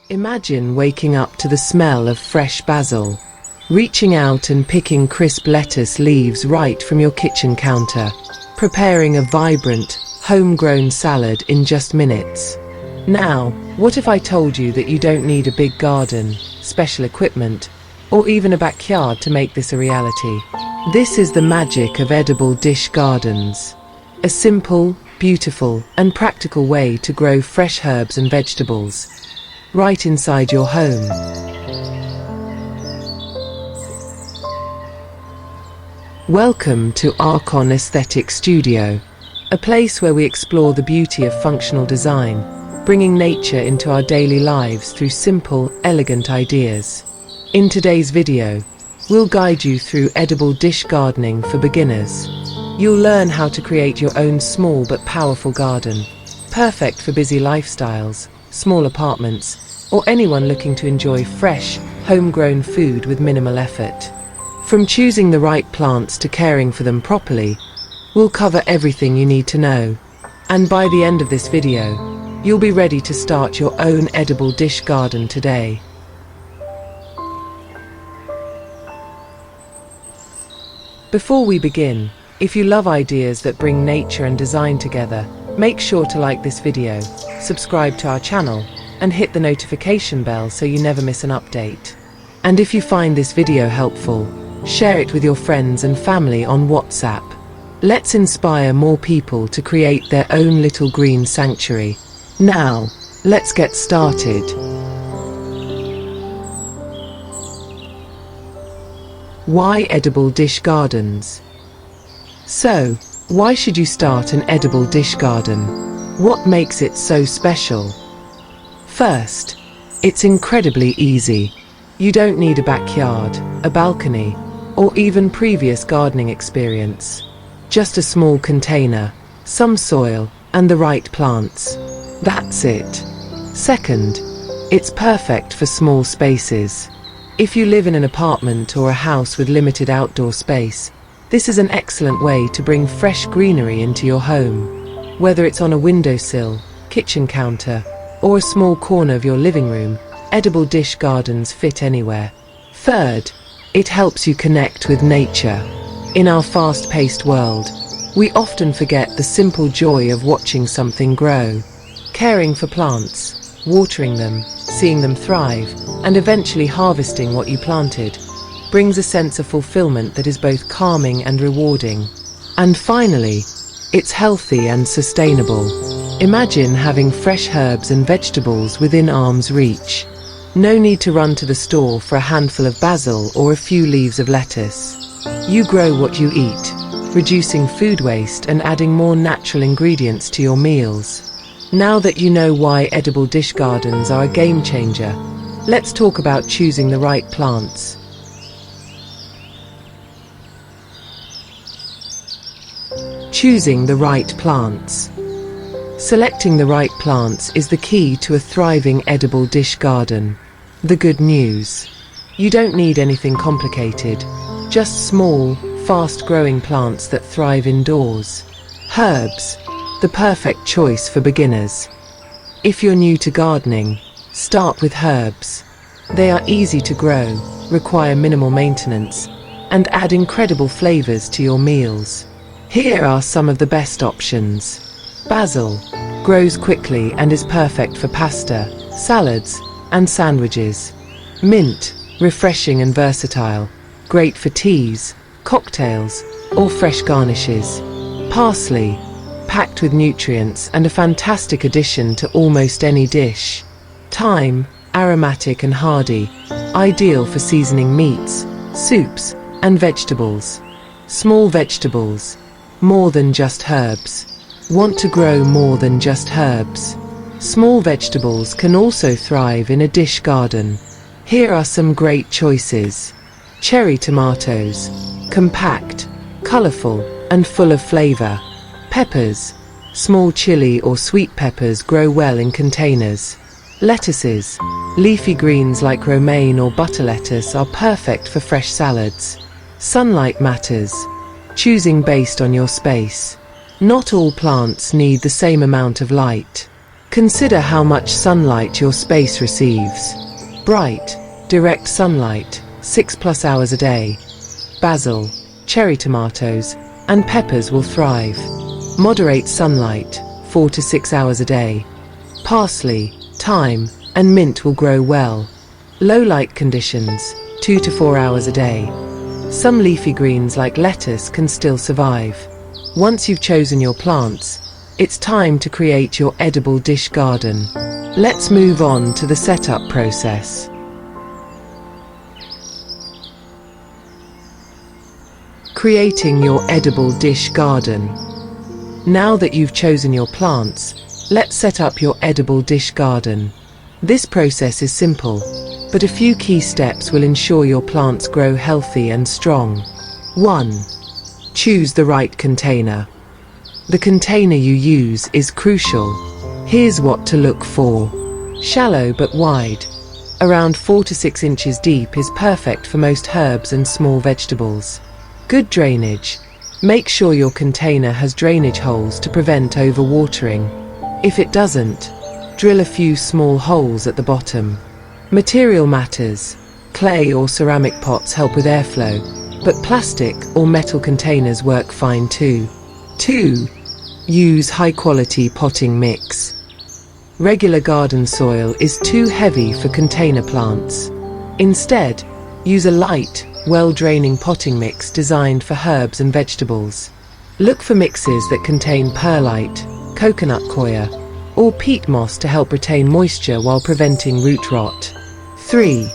Imagine waking up to the smell of fresh basil, reaching out and picking crisp lettuce leaves right from your kitchen counter, preparing a vibrant, homegrown salad in just minutes. Now, what if I told you that you don't need a big garden, special equipment, or even a backyard to make this a reality? This is the magic of edible dish gardens. A simple, beautiful, and practical way to grow fresh herbs and vegetables right inside your home. Welcome to Archon Aesthetic Studio, a place where we explore the beauty of functional design, bringing nature into our daily lives through simple, elegant ideas. In today's video, we'll guide you through edible dish gardening for beginners. You'll learn how to create your own small but powerful garden, perfect for busy lifestyles, small apartments, or anyone looking to enjoy fresh, homegrown food with minimal effort. From choosing the right plants to caring for them properly, we'll cover everything you need to know. And by the end of this video, you'll be ready to start your own edible dish garden today. Before we begin, if you love ideas that bring nature and design together, make sure to like this video, subscribe to our channel, and hit the notification bell so you never miss an update. And if you find this video helpful, share it with your friends and family on WhatsApp. Let's inspire more people to create their own little green sanctuary. Now, let's get started. Why edible dish gardens? So, why should you start an edible dish garden? What makes it so special? First, it's incredibly easy. You don't need a backyard, a balcony, or even previous gardening experience. Just a small container, some soil, and the right plants. That's it. Second, it's perfect for small spaces. If you live in an apartment or a house with limited outdoor space, this is an excellent way to bring fresh greenery into your home. Whether it's on a windowsill, kitchen counter, or a small corner of your living room, edible dish gardens fit anywhere. Third, it helps you connect with nature. In our fast-paced world, we often forget the simple joy of watching something grow. Caring for plants, watering them, seeing them thrive, and eventually harvesting what you planted brings a sense of fulfillment that is both calming and rewarding. And finally, it's healthy and sustainable. Imagine having fresh herbs and vegetables within arm's reach. No need to run to the store for a handful of basil or a few leaves of lettuce. You grow what you eat, reducing food waste and adding more natural ingredients to your meals. Now that you know why edible dish gardens are a game changer, let's talk about choosing the right plants. Choosing the right plants. Selecting the right plants is the key to a thriving edible dish garden. The good news: you don't need anything complicated, just small, fast-growing plants that thrive indoors. Herbs, the perfect choice for beginners. If you're new to gardening, start with herbs. They are easy to grow, require minimal maintenance, and add incredible flavors to your meals. Here are some of the best options. Basil grows quickly and is perfect for pasta, salads, and sandwiches. Mint, refreshing and versatile, great for teas, cocktails, or fresh garnishes. Parsley, packed with nutrients and a fantastic addition to almost any dish. Thyme, aromatic and hardy, ideal for seasoning meats, soups, and vegetables. Small vegetables, more than just herbs. Want to grow more than just herbs? Small vegetables can also thrive in a dish garden. Here are some great choices. Cherry tomatoes, compact, colorful, and full of flavor. Peppers, small chili or sweet peppers grow well in containers. Lettuces, leafy greens like romaine or butter lettuce are perfect for fresh salads. Sunlight matters, choosing based on your space. Not all plants need the same amount of light. Consider how much sunlight your space receives. Bright, direct sunlight, 6+ hours a day. Basil, cherry tomatoes, and peppers will thrive. Moderate sunlight, 4 to 6 hours a day. Parsley, thyme, and mint will grow well. Low light conditions, 2 to 4 hours a day. Some leafy greens like lettuce can still survive. Once you've chosen your plants, it's time to create your edible dish garden. Let's move on to the setup process. Creating your edible dish garden. Now that you've chosen your plants, let's set up your edible dish garden. This process is simple, but a few key steps will ensure your plants grow healthy and strong. 1. Choose the right container. The container you use is crucial. Here's what to look for. Shallow but wide. Around 4 to 6 inches deep is perfect for most herbs and small vegetables. Good drainage. Make sure your container has drainage holes to prevent overwatering. If it doesn't, drill a few small holes at the bottom. Material matters. Clay or ceramic pots help with airflow, but plastic or metal containers work fine too. 2. Use high-quality potting mix. Regular garden soil is too heavy for container plants. Instead, use a light, well-draining potting mix designed for herbs and vegetables. Look for mixes that contain perlite, coconut coir, or peat moss to help retain moisture while preventing root rot. 3.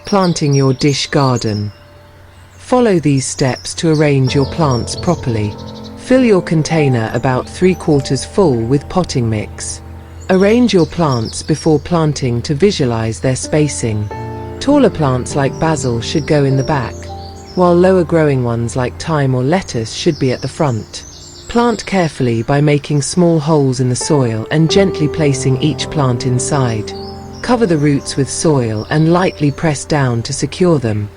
Planting your dish garden. Follow these steps to arrange your plants properly. Fill your container about 3/4 full with potting mix. Arrange your plants before planting to visualize their spacing. Taller plants like basil should go in the back, while lower growing ones like thyme or lettuce should be at the front. Plant carefully by making small holes in the soil and gently placing each plant inside. Cover the roots with soil and lightly press down to secure them.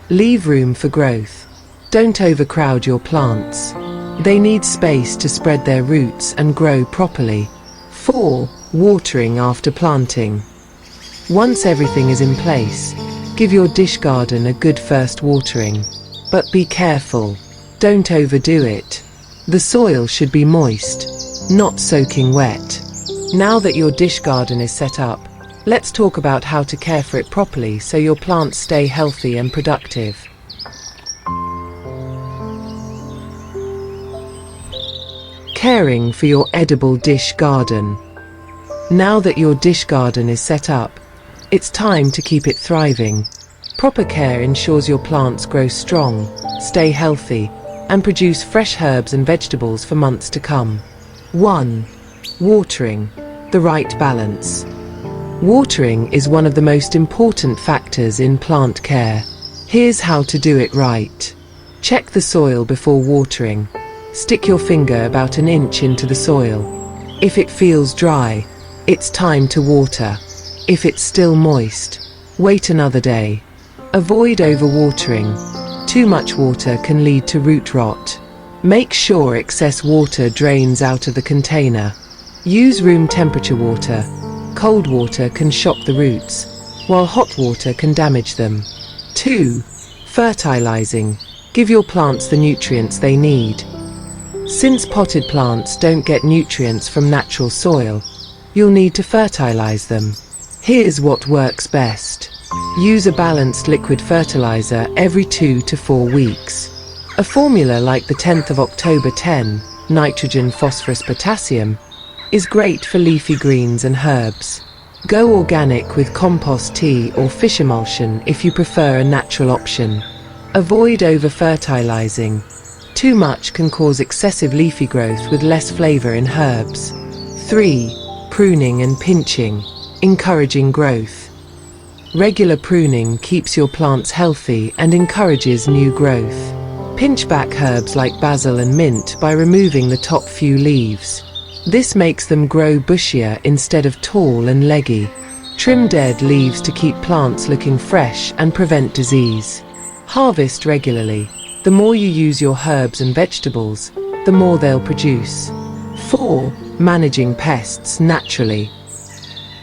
Leave room for growth. Don't overcrowd your plants. They need space to spread their roots and grow properly. 4. Watering after planting. Once everything is in place, give your dish garden a good first watering. But be careful. Don't overdo it. The soil should be moist, not soaking wet. Now that your dish garden is set up, let's talk about how to care for it properly so your plants stay healthy and productive. Caring for your edible dish garden. Now that your dish garden is set up, it's time to keep it thriving. Proper care ensures your plants grow strong, stay healthy, and produce fresh herbs and vegetables for months to come. 1. Watering. The right balance. Watering is one of the most important factors in plant care. Here's how to do it right. Check the soil before watering. Stick your finger about an inch into the soil. If it feels dry, it's time to water. If it's still moist, wait another day. Avoid overwatering. Too much water can lead to root rot. Make sure excess water drains out of the container. Use room temperature water. Cold water can shock the roots, while hot water can damage them. 2. Fertilizing. Give your plants the nutrients they need. Since potted plants don't get nutrients from natural soil, you'll need to fertilize them. Here's what works best. Use a balanced liquid fertilizer every 2 to 4 weeks. A formula like the 10th of October 10, nitrogen, phosphorus, potassium, is great for leafy greens and herbs. Go organic with compost tea or fish emulsion if you prefer a natural option. Avoid over-fertilizing. Too much can cause excessive leafy growth with less flavor in herbs. 3. Pruning and pinching. Encouraging growth. Regular pruning keeps your plants healthy and encourages new growth. Pinch back herbs like basil and mint by removing the top few leaves. This makes them grow bushier instead of tall and leggy. Trim dead leaves to keep plants looking fresh and prevent disease. Harvest regularly. The more you use your herbs and vegetables, the more they'll produce. 4. Managing pests naturally.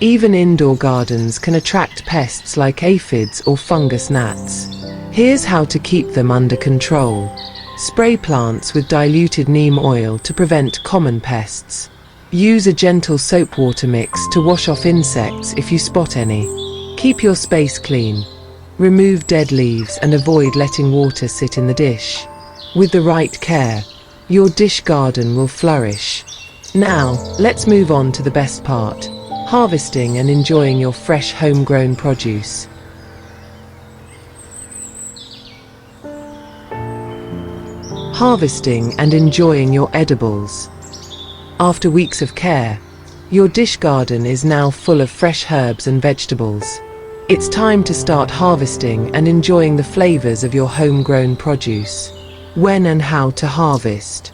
Even indoor gardens can attract pests like aphids or fungus gnats. Here's how to keep them under control. Spray plants with diluted neem oil to prevent common pests. Use a gentle soap water mix to wash off insects if you spot any. Keep your space clean. Remove dead leaves and avoid letting water sit in the dish. With the right care, your dish garden will flourish. Now, let's move on to the best part: harvesting and enjoying your fresh homegrown produce. Harvesting and enjoying your edibles. After weeks of care, your dish garden is now full of fresh herbs and vegetables. It's time to start harvesting and enjoying the flavors of your homegrown produce. When and how to harvest.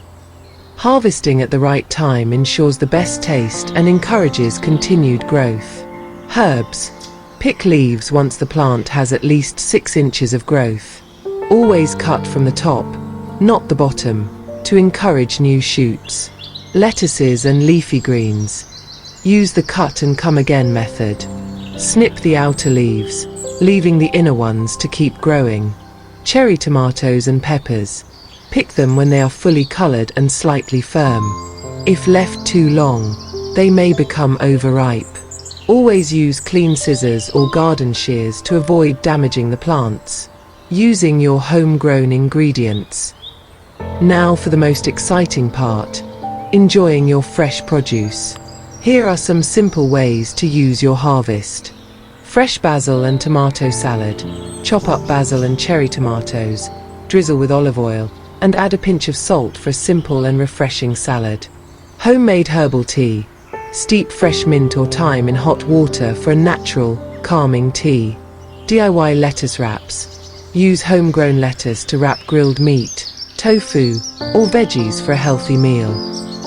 Harvesting at the right time ensures the best taste and encourages continued growth. Herbs. Pick leaves once the plant has at least 6 inches of growth. Always cut from the top, not the bottom, to encourage new shoots. Lettuces and leafy greens. Use the cut and come again method. Snip the outer leaves, leaving the inner ones to keep growing. Cherry tomatoes and peppers. Pick them when they are fully colored and slightly firm. If left too long, they may become overripe. Always use clean scissors or garden shears to avoid damaging the plants. Using your homegrown ingredients. Now for the most exciting part: enjoying your fresh produce. Here are some simple ways to use your harvest. Fresh basil and tomato salad. Chop up basil and cherry tomatoes, drizzle with olive oil, and add a pinch of salt for a simple and refreshing salad. Homemade herbal tea. Steep fresh mint or thyme in hot water for a natural, calming tea. DIY lettuce wraps. Use homegrown lettuce to wrap grilled meat, tofu, or veggies for a healthy meal.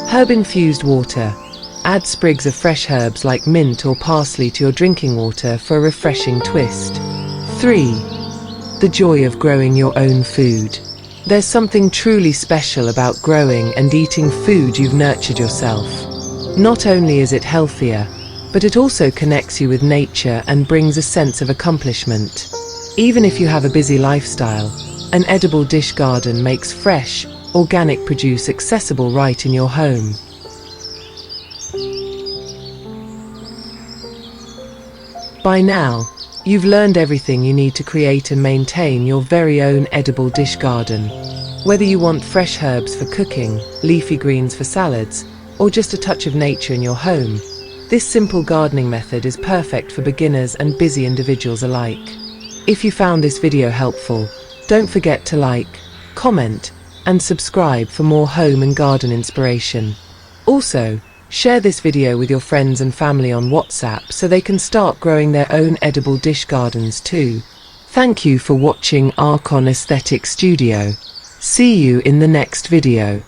Herb-infused water. Add sprigs of fresh herbs like mint or parsley to your drinking water for a refreshing twist. 3. The joy of growing your own food. There's something truly special about growing and eating food you've nurtured yourself. Not only is it healthier, but it also connects you with nature and brings a sense of accomplishment. Even if you have a busy lifestyle, an edible dish garden makes fresh, organic produce accessible right in your home. By now, you've learned everything you need to create and maintain your very own edible dish garden. Whether you want fresh herbs for cooking, leafy greens for salads, or just a touch of nature in your home, this simple gardening method is perfect for beginners and busy individuals alike. If you found this video helpful, don't forget to like, comment, and subscribe for more home and garden inspiration. Also, share this video with your friends and family on WhatsApp so they can start growing their own edible dish gardens too. Thank you for watching Archon Aesthetic Studio. See you in the next video.